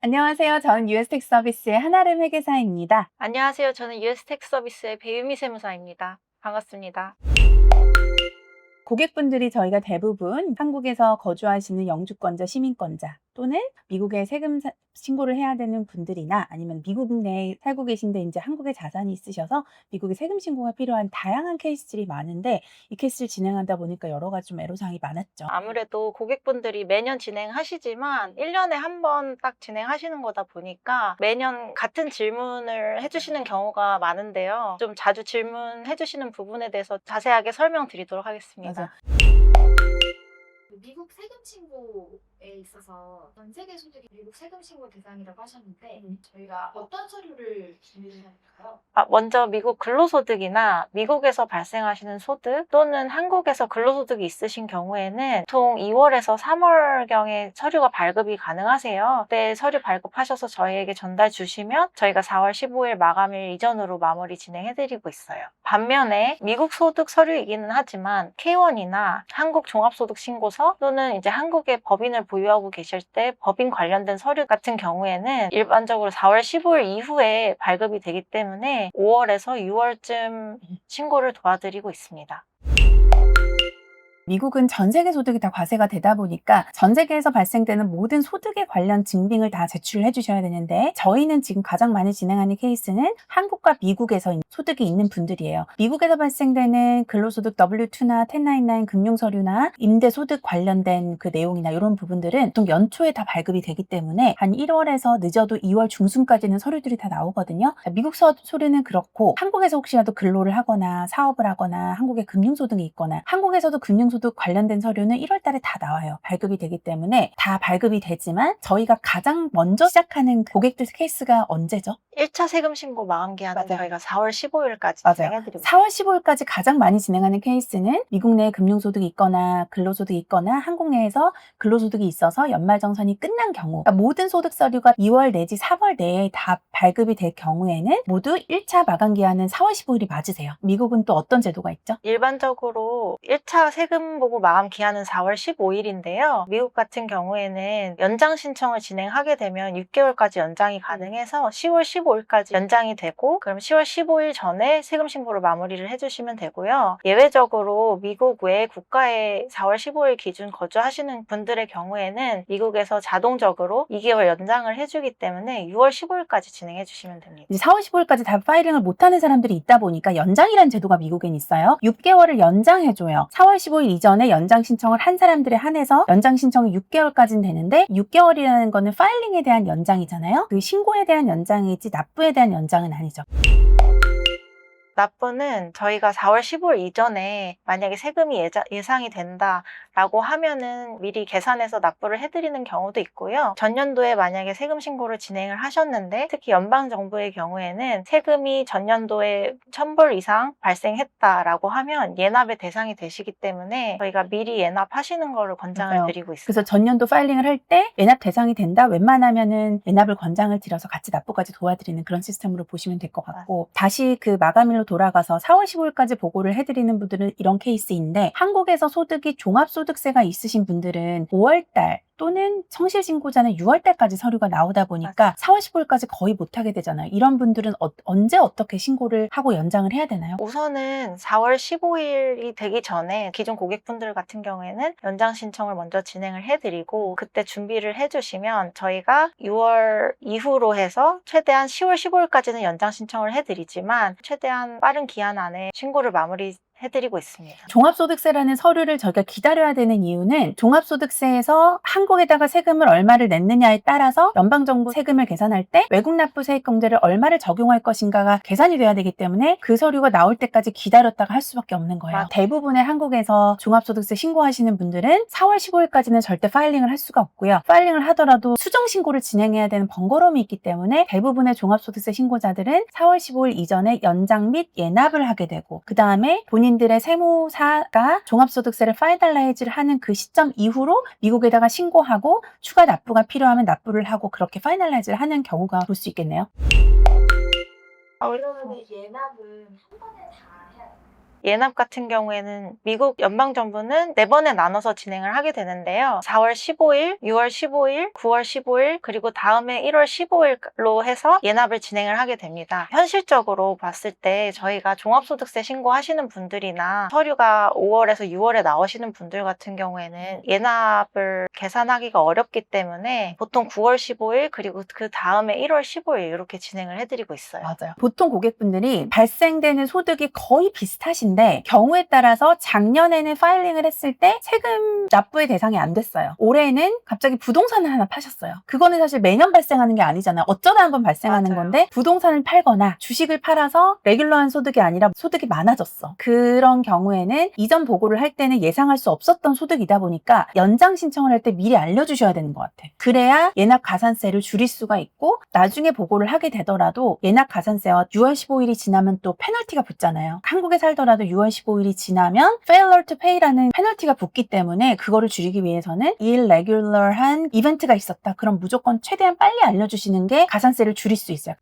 안녕하세요. 저는 유에스텍 서비스의 한아름 회계사입니다. 안녕하세요. 저는 US 텍스 서비스의 배유미 세무사입니다. 반갑습니다. 고객분들이 저희가 대부분 한국에서 거주하시는 영주권자, 시민권자 또는 미국에 세금 신고를 해야 되는 분들이나 아니면 미국 내에 살고 계신데 이제 한국에 자산이 있으셔서 미국에 세금 신고가 필요한 다양한 케이스들이 많은데 이 케이스를 진행하다 보니까 여러 가지 좀 애로사항이 많았죠. 아무래도 고객분들이 매년 진행하시지만 1년에 한 번 딱 진행하시는 거다 보니까 매년 같은 질문을 해주시는 경우가 많은데요. 좀 자주 질문해 주시는 부분에 대해서 자세하게 설명드리도록 하겠습니다. 맞아. 미국 세금 신고에 있어서 전 세계 소득이 미국 세금 신고 대상이라고 하셨는데 저희가 어떤 서류를 준비해야 할까요? 먼저 미국 근로소득이나 미국에서 발생하시는 소득 또는 한국에서 근로소득이 있으신 경우에는 보통 2월에서 3월경에 서류가 발급이 가능하세요. 그때 서류 발급하셔서 저희에게 전달 주시면 저희가 4월 15일 마감일 이전으로 마무리 진행해드리고 있어요. 반면에 미국 소득 서류이기는 하지만 K1이나 한국 종합소득신고서 또는 이제 한국의 법인을 보유하고 계실 때 법인 관련된 서류 같은 경우에는 일반적으로 4월 15일 이후에 발급이 되기 때문에 5월에서 6월쯤 신고를 도와드리고 있습니다. 미국은 전 세계 소득이 다 과세가 되다 보니까 전 세계에서 발생되는 모든 소득에 관련 증빙을 다 제출을 해주셔야 되는데 저희는 지금 가장 많이 진행하는 케이스는 한국과 미국에서 소득이 있는 분들이에요. 미국에서 발생되는 근로소득 W2나 1099 금융서류나 임대소득 관련된 그 내용이나 이런 부분들은 보통 연초에 다 발급이 되기 때문에 한 1월에서 늦어도 2월 중순까지는 서류들이 다 나오거든요. 미국 서류는 그렇고 한국에서 혹시라도 근로를 하거나 사업을 하거나 한국에 금융소득이 있거나 한국에서도 금융소득 관련된 서류는 1월 달에 다 나와요. 발급이 되기 때문에 다 발급이 되지만 저희가 가장 먼저 시작하는 고객들 케이스가 언제죠? 1차 세금 신고 마감 기한은 맞아요. 저희가 4월 15일까지 맞아요. 진행해드리고 4월 15일까지 가장 많이 진행하는 케이스는 미국 내에 금융소득이 있거나 근로소득이 있거나 한국 내에서 근로소득이 있어서 연말정산이 끝난 경우 그러니까 모든 소득 서류가 2월 내지 3월 내에 다 발급이 될 경우에는 모두 1차 마감 기한은 4월 15일이 맞으세요. 미국은 또 어떤 제도가 있죠? 일반적으로 1차 세금 보고 마감 기한은 4월 15일인데요. 미국 같은 경우에는 연장 신청을 진행하게 되면 6개월까지 연장이 가능해서 10월 15일까지 연장이 되고 그럼 10월 15일 전에 세금 신고를 마무리를 해주시면 되고요. 예외적으로 미국 외 국가에 4월 15일 기준 거주하시는 분들의 경우에는 미국에서 자동적으로 2개월 연장을 해주기 때문에 6월 15일까지 진행해 주시면 됩니다. 이제 4월 15일까지 다 파일링을 못하는 사람들이 있다 보니까 연장이라는 제도가 미국엔 있어요. 6개월을 연장해줘요. 4월 15일 이전에 연장 신청을 한 사람들에 한해서 연장 신청이 6개월까지는 되는데 6개월이라는 거는 파일링에 대한 연장이잖아요. 그 신고에 대한 연장이지 납부에 대한 연장은 아니죠. 납부는 저희가 4월 15일 이전에 만약에 세금이 예상이 된다라고 하면은 미리 계산해서 납부를 해드리는 경우도 있고요. 전년도에 만약에 세금 신고를 진행을 하셨는데 특히 연방정부의 경우에는 세금이 전년도에 1,000불 이상 발생했다라고 하면 예납의 대상이 되시기 때문에 저희가 미리 예납하시는 거를 권장을 맞아요. 드리고 있습니다. 그래서 전년도 파일링을 할 때 예납 대상이 된다. 웬만하면은 예납을 권장을 드려서 같이 납부까지 도와드리는 그런 시스템으로 보시면 될 것 같고 다시 그 마감일로 돌아가서 4월 15일까지 보고를 해드리는 분들은 이런 케이스인데 한국에서 소득이 종합소득세가 있으신 분들은 5월달 또는 성실신고자는 6월달까지 서류가 나오다 보니까 4월 15일까지 거의 못하게 되잖아요. 이런 분들은 언제 어떻게 신고를 하고 연장을 해야 되나요? 우선은 4월 15일이 되기 전에 기존 고객분들 같은 경우에는 연장 신청을 먼저 진행을 해드리고 그때 준비를 해주시면 저희가 6월 이후로 해서 최대한 10월 15일까지는 연장 신청을 해드리지만 최대한 빠른 기한 안에 신고를 마무리해드리고 있습니다. 종합소득세라는 서류를 저희가 기다려야 되는 이유는 종합소득세에서 한국에다가 세금을 얼마를 냈느냐에 따라서 연방정부 세금을 계산할 때 외국납부세액공제를 얼마를 적용할 것인가가 계산이 돼야 되기 때문에 그 서류가 나올 때까지 기다렸다가 할 수밖에 없는 거예요. 맞아요. 대부분의 한국에서 종합소득세 신고하시는 분들은 4월 15일까지는 절대 파일링을 할 수가 없고요. 파일링을 하더라도 수정신고를 진행해야 되는 번거로움이 있기 때문에 대부분의 종합소득세 신고자들은 4월 15일 이전에 연장 및 예납을 하게 되고 그 다음에 본인들의 세무사가 종합소득세를 파이널라이즈를 하는 그 시점 이후로 미국에다가 신고하고 추가 납부가 필요하면 납부를 하고 그렇게 파이널라이즈를 하는 경우가 볼 수 있겠네요. 그러면 예납은 한 번에 다 해야 돼요? 예납 같은 경우에는 미국 연방정부는 4번에 나눠서 진행을 하게 되는데요. 4월 15일, 6월 15일, 9월 15일, 그리고 다음에 1월 15일로 해서 예납을 진행을 하게 됩니다. 현실적으로 봤을 때 저희가 종합소득세 신고하시는 분들이나 서류가 5월에서 6월에 나오시는 분들 같은 경우에는 예납을 계산하기가 어렵기 때문에 보통 9월 15일 그리고 그 다음에 1월 15일 이렇게 진행을 해드리고 있어요. 맞아요. 보통 고객분들이 발생되는 소득이 거의 비슷하신데 경우에 따라서 작년에는 파일링을 했을 때 세금 납부의 대상이 안 됐어요. 올해는 갑자기 부동산을 하나 파셨어요. 그거는 사실 매년 발생하는 게 아니잖아요. 어쩌다 한번 발생하는 맞아요. 건데 부동산을 팔거나 주식을 팔아서 레귤러한 소득이 아니라 소득이 많아졌어. 그런 경우에는 이전 보고를 할 때는 예상할 수 없었던 소득이다 보니까 연장 신청을 할 때 미리 알려주셔야 되는 것 같아. 그래야 예납 가산세를 줄일 수가 있고 나중에 보고를 하게 되더라도 예납 가산세와 6월 15일이 지나면 또 페널티가 붙잖아요. 한국에 살더라도 6월 15일이 지나면 failure to pay라는 페널티가 붙기 때문에 그거를 줄이기 위해서는 irregular한 이벤트가 있었다. 그럼 무조건 최대한 빨리 알려주시는 게 가산세를 줄일 수 있어요.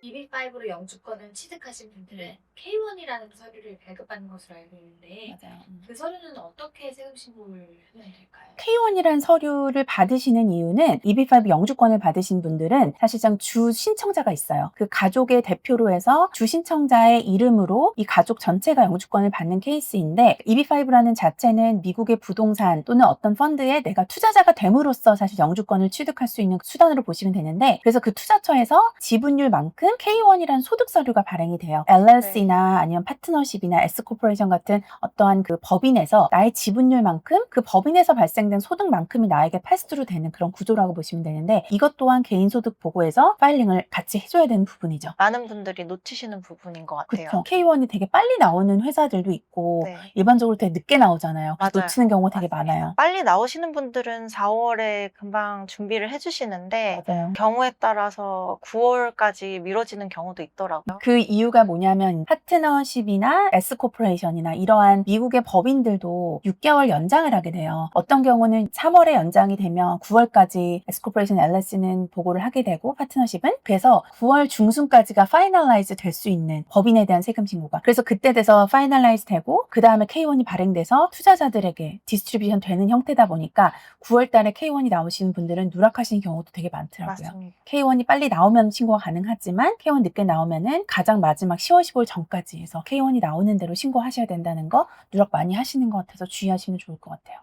EB5로 영주권을 취득하신 분들은 K1이라는 서류를 발급받는 것으로 알고 있는데 맞아요. 그 서류는 어떻게 세금 신고를 하면 될까요? K1이라는 서류를 받으시는 이유는 EB5 영주권을 받으신 분들은 사실상 주 신청자가 있어요. 그 가족의 대표로 해서 주 신청자의 이름으로 이 가족 전체가 영주권을 받는 케이스인데 EB5라는 자체는 미국의 부동산 또는 어떤 펀드에 내가 투자자가 됨으로써 사실 영주권을 취득할 수 있는 수단으로 보시면 되는데 그래서 그 투자처에서 지분율만큼 K1이라는 소득 서류가 발행이 돼요. LLC나 아니면 파트너십이나 S코퍼레이션 같은 어떠한 그 법인에서 나의 지분율만큼 그 법인에서 발생된 소득만큼이 나에게 패스트루 되는 그런 구조라고 보시면 되는데 이것 또한 개인소득 보고에서 파일링을 같이 해줘야 되는 부분이죠. 많은 분들이 놓치시는 부분인 것 같아요. 그렇죠. K1이 되게 빨리 나오는 회사들도 있고 네. 일반적으로 되게 늦게 나오잖아요. 맞아요. 놓치는 경우가 되게 맞습니다. 많아요. 빨리 나오시는 분들은 4월에 금방 준비를 해주시는데 맞아요. 경우에 따라서 9월까지 미뤄지는 경우도 있더라고요. 그 이유가 뭐냐면 파트너십이나 S코퍼레이션이나 이러한 미국의 법인들도 6개월 연장을 하게 돼요. 어떤 경우는 3월에 연장이 되면 9월까지 S코퍼레이션 LLC는 보고를 하게 되고 파트너십은 그래서 9월 중순까지가 파이널라이즈 될 수 있는 법인에 대한 세금 신고가 그래서 그때 돼서 파이널라이즈 되고 그 다음에 K1이 발행돼서 투자자들에게 디스트리뷰션 되는 형태다 보니까 9월 달에 K1이 나오시는 분들은 누락하시는 경우도 되게 많더라고요. 맞습니다. K1이 빨리 나오면 신고가 가능하지만 K1 늦게 나오면은 가장 마지막 10월 15일 전까지 해서 K1이 나오는 대로 신고하셔야 된다는 거 누락 많이 하시는 것 같아서 주의하시면 좋을 것 같아요.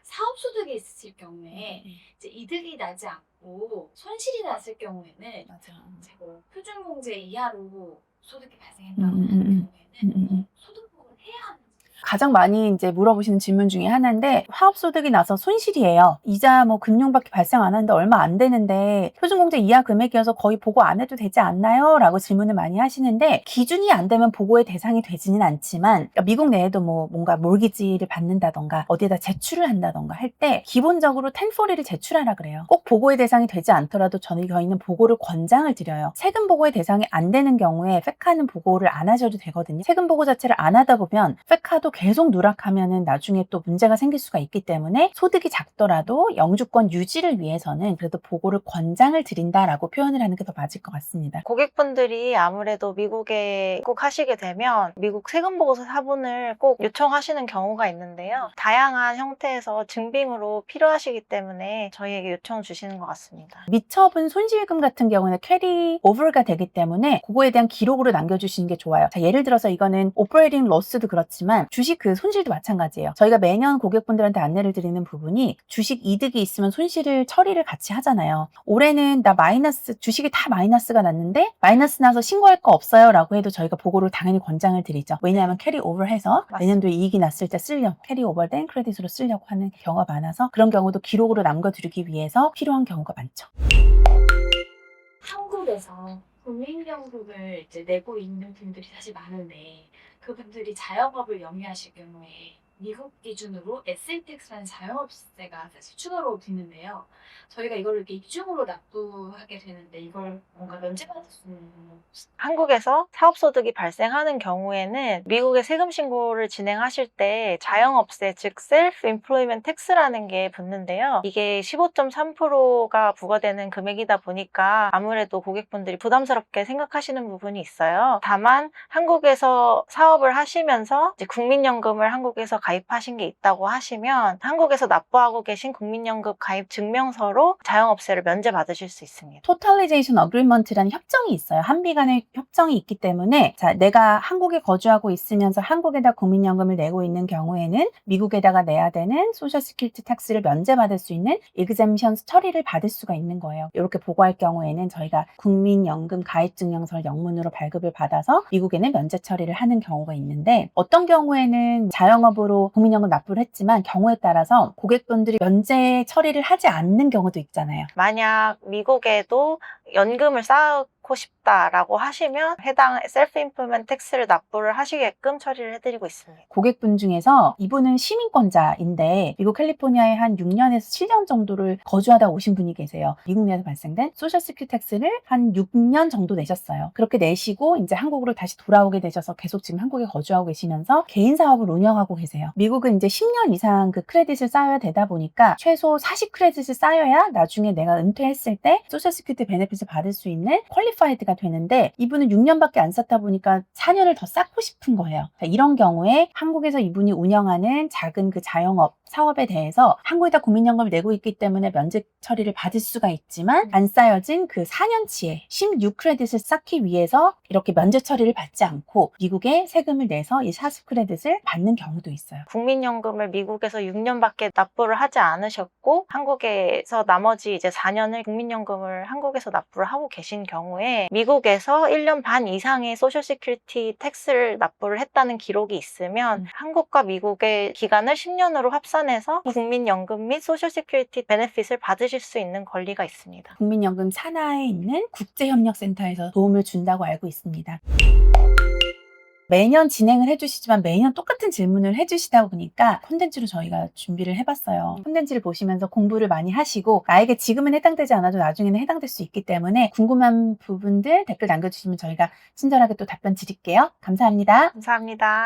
사업 소득이 있으실 경우에 이제 이득이 나지 않고 손실이 났을 경우에는 맞아. 이제 뭐 표준공제 이하로 소득이 발생했다고 하는 경우에는 소득보고를 해야 하는지 가장 많이 이제 물어보시는 질문 중에 하나인데 사업소득이 나서 손실이에요. 이자 뭐 금융밖에 발생 안 하는데 얼마 안 되는데 표준공제 이하 금액이어서 거의 보고 안 해도 되지 않나요? 라고 질문을 많이 하시는데 기준이 안 되면 보고의 대상이 되지는 않지만 미국 내에도 뭐 뭔가 몰기지를 받는다던가 어디에다 제출을 한다던가 할 때 기본적으로 1040를 제출하라 그래요. 꼭 보고의 대상이 되지 않더라도 저희는 보고를 권장을 드려요. 세금 보고의 대상이 안 되는 경우에 FECA는 보고를 안 하셔도 되거든요. 세금 보고 자체를 안 하다 보면 FECA도 계속 누락하면은 나중에 또 문제가 생길 수가 있기 때문에 소득이 작더라도 영주권 유지를 위해서는 그래도 보고를 권장을 드린다라고 표현을 하는 게 더 맞을 것 같습니다. 고객분들이 아무래도 미국에 입국하시게 되면 미국 세금보고서 사본을 꼭 요청하시는 경우가 있는데요. 다양한 형태에서 증빙으로 필요하시기 때문에 저희에게 요청 주시는 것 같습니다. 미처분 손실금 같은 경우는 캐리 오버가 되기 때문에 그거에 대한 기록으로 남겨주시는 게 좋아요. 자, 예를 들어서 이거는 오퍼레이팅 로스도 그렇지만 주식 그 손실도 마찬가지예요. 저희가 매년 고객분들한테 안내를 드리는 부분이 주식 이득이 있으면 손실을 처리를 같이 하잖아요. 올해는 나 마이너스 주식이 다 마이너스가 났는데 마이너스 나서 신고할 거 없어요 라고 해도 저희가 보고를 당연히 권장을 드리죠. 왜냐하면 캐리 오버해서 내년도에 이익이 났을 때 쓰려고 캐리 오버된 크레딧으로 쓰려고 하는 경우가 많아서 그런 경우도 기록으로 남겨두기 위해서 필요한 경우가 많죠. 한국에서 국민연금을 이제 내고 있는 분들이 사실 많은데 그분들이 자영업을 영위하실 경우에 미국 기준으로 에세이텍스라는 자영업세가 사실 추가로 붙는데요. 저희가 이걸 이렇게 입증으로 납부하게 되는데 이걸 뭔가 면제받을 수 있는 한국에서 사업소득이 발생하는 경우에는 미국의 세금 신고를 진행하실 때 자영업세, 즉 셀프 임플로이먼트 텍스라는 게 붙는데요. 이게 15.3%가 부과되는 금액이다 보니까 아무래도 고객분들이 부담스럽게 생각하시는 부분이 있어요. 다만 한국에서 사업을 하시면서 이제 국민연금을 한국에서 가입하신 게 있다고 하시면 한국에서 납부하고 계신 국민연금 가입 증명서로 자영업세를 면제받으실 수 있습니다. 토탈리제이션 어그리먼트라는 협정이 있어요. 한미 간의 협정이 있기 때문에 자, 내가 한국에 거주하고 있으면서 한국에다 국민연금을 내고 있는 경우에는 미국에다가 내야 되는 소셜 시큐리티 텍스를 면제받을 수 있는 exemption 처리를 받을 수가 있는 거예요. 이렇게 보고할 경우에는 저희가 국민연금 가입 증명서를 영문으로 발급을 받아서 미국에는 면제 처리를 하는 경우가 있는데 어떤 경우에는 자영업으로 국민연금 납부를 했지만 경우에 따라서 고객분들이 면제 처리를 하지 않는 경우도 있잖아요. 만약 미국에도 연금을 쌓고 싶다라고 하시면 해당 셀프 임플로이먼트 텍스를 납부를 하시게끔 처리를 해드리고 있습니다. 고객분 중에서 이분은 시민권자인데 미국 캘리포니아에 한 6년에서 7년 정도를 거주하다 오신 분이 계세요. 미국 내에서 발생된 소셜 시큐리티 텍스를 한 6년 정도 내셨어요. 그렇게 내시고 이제 한국으로 다시 돌아오게 되셔서 계속 지금 한국에 거주하고 계시면서 개인 사업을 운영하고 계세요. 미국은 이제 10년 이상 그 크레딧을 쌓아야 되다 보니까 최소 40 크레딧을 쌓여야 나중에 내가 은퇴했을 때 소셜 시큐리티 베네핏을 받을 수 있는 퀄리파이드가 되는데 이분은 6년밖에 안 쌓다 보니까 4년을 더 쌓고 싶은 거예요. 이런 경우에 한국에서 이분이 운영하는 작은 그 자영업 사업에 대해서 한국에다 국민연금을 내고 있기 때문에 면제 처리를 받을 수가 있지만 안 쌓여진 그 4년치의 16 크레딧을 쌓기 위해서 이렇게 면제 처리를 받지 않고 미국에 세금을 내서 이 40 크레딧을 받는 경우도 있어요. 국민연금을 미국에서 6년밖에 납부를 하지 않으셨고 한국에서 나머지 이제 4년을 국민연금을 한국에서 납부를 하고 계신 경우에 미국에서 1년 반 이상의 소셜 시큐리티 텍스를 납부를 했다는 기록이 있으면 한국과 미국의 기간을 10년으로 합산해서 국민연금 및 소셜 시큐리티 베네핏을 받으실 수 있는 권리가 있습니다. 국민연금 산하에 있는 국제협력센터에서 도움을 준다고 알고 있습니다. 매년 진행을 해주시지만 매년 똑같은 질문을 해주시다 보니까 콘텐츠로 저희가 준비를 해봤어요. 콘텐츠를 보시면서 공부를 많이 하시고 나에게 지금은 해당되지 않아도 나중에는 해당될 수 있기 때문에 궁금한 부분들 댓글 남겨주시면 저희가 친절하게 또 답변 드릴게요. 감사합니다. 감사합니다.